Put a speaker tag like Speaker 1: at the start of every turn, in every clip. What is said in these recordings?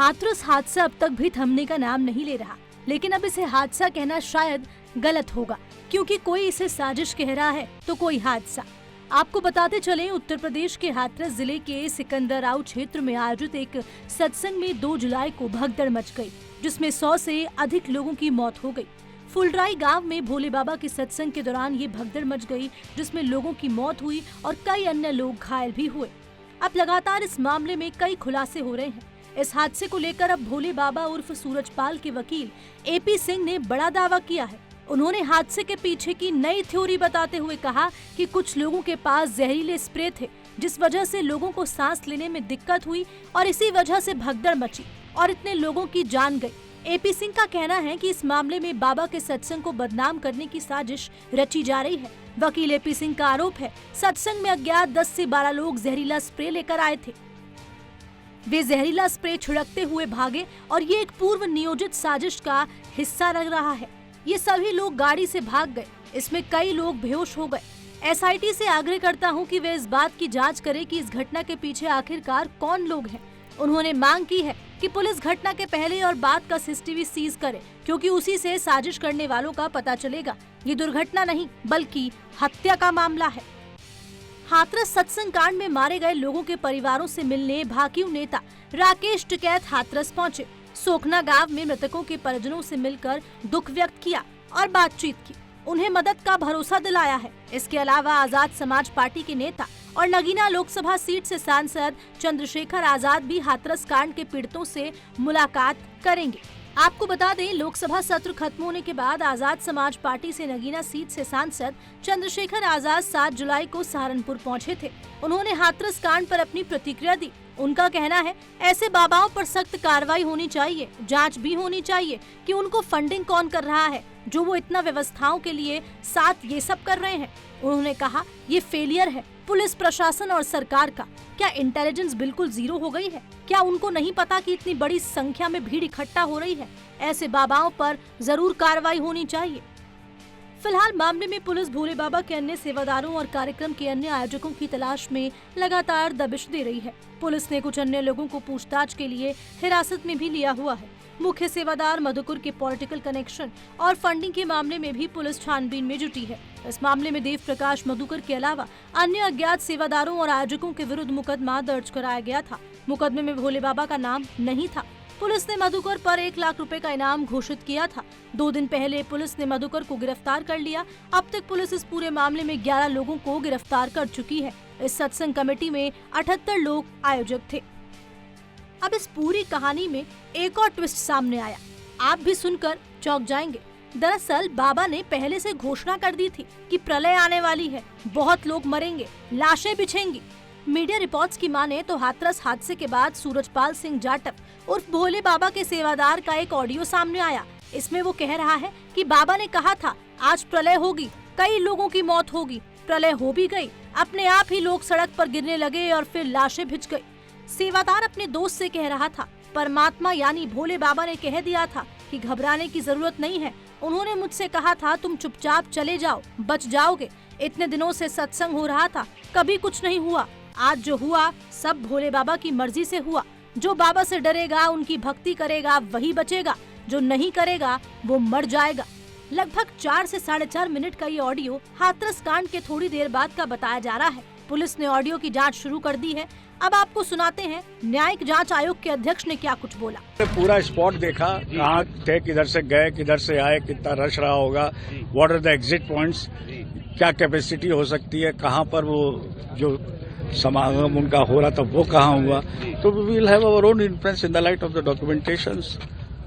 Speaker 1: हाथरस हादसा अब तक भी थमने का नाम नहीं ले रहा, लेकिन अब इसे हादसा कहना शायद गलत होगा, क्योंकि कोई इसे साजिश कह रहा है तो कोई हादसा। आपको बताते चलें, उत्तर प्रदेश के हाथरस जिले के सिकंदराव क्षेत्र में आयोजित एक सत्संग में 2 जुलाई को भगदड़ मच गई, जिसमें 100 से अधिक लोगों की मौत हो गई। फुलराई गांव में भोले बाबा के सत्संग के दौरान ये भगदड़ मच गई, जिसमें लोगों की मौत हुई और कई अन्य लोग घायल भी हुए। अब लगातार इस मामले में कई खुलासे हो रहे हैं। इस हादसे को लेकर अब भोले बाबा उर्फ सूरजपाल के वकील एपी सिंह ने बड़ा दावा किया है। उन्होंने हादसे के पीछे की नई थ्योरी बताते हुए कहा कि कुछ लोगों के पास जहरीले स्प्रे थे, जिस वजह से लोगों को सांस लेने में दिक्कत हुई और इसी वजह से भगदड़ मची और इतने लोगों की जान गई। एपी सिंह का कहना है कि इस मामले में बाबा के सत्संग को बदनाम करने की साजिश रची जा रही है। वकील एपी सिंह का आरोप है, सत्संग में अज्ञात 10 से 12 लोग जहरीला स्प्रे लेकर आए थे। वे जहरीला स्प्रे छिड़कते हुए भागे और ये एक पूर्व नियोजित साजिश का हिस्सा लग रहा है। ये सभी लोग गाड़ी से भाग गए, इसमें कई लोग बेहोश हो गए। एसआईटी से आग्रह करता हूं कि वे इस बात की जांच करें कि इस घटना के पीछे आखिरकार कौन लोग हैं। उन्होंने मांग की है कि पुलिस घटना के पहले और बाद का सीसीटीवी सीज करे, क्योंकि उसी से साजिश करने वालों का पता चलेगा। ये दुर्घटना नहीं बल्कि हत्या का मामला है। हाथरस सत्संग कांड में मारे गए लोगों के परिवारों से मिलने भाकियू नेता राकेश टिकैत हाथरस पहुंचे। सोखना गांव में मृतकों के परिजनों से मिलकर दुख व्यक्त किया और बातचीत की, उन्हें मदद का भरोसा दिलाया है। इसके अलावा आजाद समाज पार्टी के नेता और नगीना लोकसभा सीट से सांसद चंद्रशेखर आजाद भी हाथरस कांड के पीड़ितों से मुलाकात करेंगे। आपको बता दें, लोकसभा सत्र खत्म होने के बाद आजाद समाज पार्टी से नगीना सीट से सांसद चंद्रशेखर आजाद 7 जुलाई को सहारनपुर पहुंचे थे। उन्होंने हाथरस कांड पर अपनी प्रतिक्रिया दी। उनका कहना है, ऐसे बाबाओं पर सख्त कार्रवाई होनी चाहिए, जांच भी होनी चाहिए कि उनको फंडिंग कौन कर रहा है, जो वो इतना व्यवस्थाओं के लिए साथ ये सब कर रहे हैं। उन्होंने कहा, ये फेलियर है पुलिस प्रशासन और सरकार का। क्या इंटेलिजेंस बिल्कुल जीरो हो गई है? क्या उनको नहीं पता कि इतनी बड़ी संख्या में भीड़ इकट्ठा हो रही है? ऐसे बाबाओं पर जरूर कार्रवाई होनी चाहिए। फिलहाल मामले में पुलिस भोले बाबा के अन्य सेवादारों और कार्यक्रम के अन्य आयोजकों की तलाश में लगातार दबिश दे रही है। पुलिस ने कुछ अन्य लोगों को पूछताछ के लिए हिरासत में भी लिया हुआ है। मुख्य सेवादार मधुकर के पॉलिटिकल कनेक्शन और फंडिंग के मामले में भी पुलिस छानबीन में जुटी है। इस मामले में देव प्रकाश मधुकर के अलावा अन्य अज्ञात सेवादारों और आयोजकों के विरुद्ध मुकदमा दर्ज कराया गया था। मुकदमे में भोले बाबा का नाम नहीं था। पुलिस ने मधुकर पर 1 लाख रुपए का इनाम घोषित किया था। 2 दिन पहले पुलिस ने मधुकर को गिरफ्तार कर लिया। अब तक पुलिस इस पूरे मामले में 11 लोगों को गिरफ्तार कर चुकी है। इस सत्संग कमेटी में 78 लोग आयोजक थे। अब इस पूरी कहानी में एक और ट्विस्ट सामने आया, आप भी सुनकर चौंक जाएंगे। दरअसल बाबा ने पहले से घोषणा कर दी थी कि प्रलय आने वाली है, बहुत लोग मरेंगे, लाशें बिछेंगी। मीडिया रिपोर्ट्स की माने तो हाथरस हादसे के बाद सूरजपाल सिंह जाटव उर्फ भोले बाबा के सेवादार का एक ऑडियो सामने आया। इसमें वो कह रहा है कि बाबा ने कहा था आज प्रलय होगी, कई लोगों की मौत होगी। प्रलय हो भी गई, अपने आप ही लोग सड़क पर गिरने लगे और फिर लाशें भिज गई। सेवादार अपने दोस्त से कह रहा था, परमात्मा यानी भोले बाबा ने कह दिया था कि घबराने की जरूरत नहीं है। उन्होंने मुझसे कहा था तुम चुपचाप चले जाओ, बच जाओगे। इतने दिनों से सत्संग हो रहा था, कभी कुछ नहीं हुआ। आज जो हुआ सब भोले बाबा की मर्जी से हुआ। जो बाबा से डरेगा, उनकी भक्ति करेगा, वही बचेगा। जो नहीं करेगा वो मर जाएगा। लगभग 4 से 4.5 मिनट का ये ऑडियो हाथरस कांड के थोड़ी देर बाद का बताया जा रहा है। पुलिस ने ऑडियो की जांच शुरू कर दी है। अब आपको सुनाते हैं न्यायिक जांच आयोग के अध्यक्ष ने क्या कुछ बोला।
Speaker 2: पूरा स्पॉट देखा, कहाँ थे, किधर से गए, किधर से आए, कितना रश रहा होगा, what are the exit points, क्या कैपेसिटी हो सकती है, कहाँ पर वो जो समागम उनका हो रहा था वो कहाँ हुआ। तो we will have our own influence in the light of the documentations.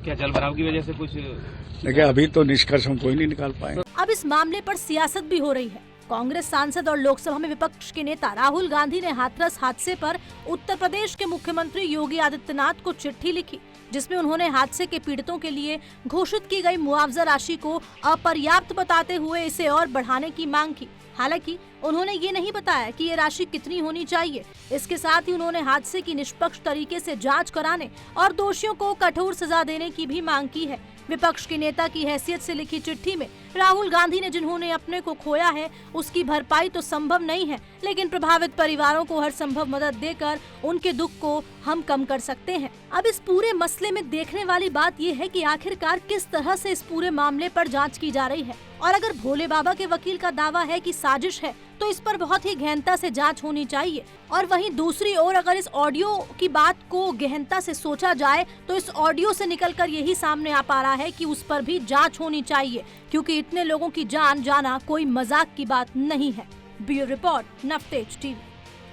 Speaker 3: क्या जल भराव की वजह से कुछ?
Speaker 2: देखिए, अभी तो निष्कर्ष हम कोई नहीं निकाल पाएंगे।
Speaker 1: अब इस मामले पर सियासत भी हो रही है। कांग्रेस सांसद और लोकसभा में विपक्ष के नेता राहुल गांधी ने हाथरस हादसे पर उत्तर प्रदेश के मुख्यमंत्री योगी आदित्यनाथ को चिट्ठी लिखी, जिसमें उन्होंने हादसे के पीड़ितों के लिए घोषित की गई मुआवजा राशि को अपर्याप्त बताते हुए इसे और बढ़ाने की मांग की। हालांकि उन्होंने ये नहीं बताया कि ये राशि कितनी होनी चाहिए। इसके साथ ही उन्होंने हादसे की निष्पक्ष तरीके से जांच कराने और दोषियों को कठोर सजा देने की भी मांग की है। विपक्ष के नेता की हैसियत से लिखी चिट्ठी में राहुल गांधी ने जिन्होंने अपने को खोया है उसकी भरपाई तो संभव नहीं है, लेकिन प्रभावित परिवारों को हर संभव मदद देकर उनके दुख को हम कम कर सकते हैं। अब इस पूरे मसले में देखने वाली बात यह है कि आखिरकार किस तरह से इस पूरे मामले पर जांच की जा रही है, और अगर भोले बाबा के वकील का दावा है कि साजिश है तो इस पर बहुत ही गहनता से जांच होनी चाहिए। और वहीं दूसरी ओर अगर इस ऑडियो की बात को गहनता से सोचा जाए तो इस ऑडियो से निकलकर यही सामने आ पा रहा है कि उस पर भी जांच होनी चाहिए, क्योंकि इतने लोगों की जान जाना कोई मजाक की बात नहीं है। Bureau report, Navtej TV.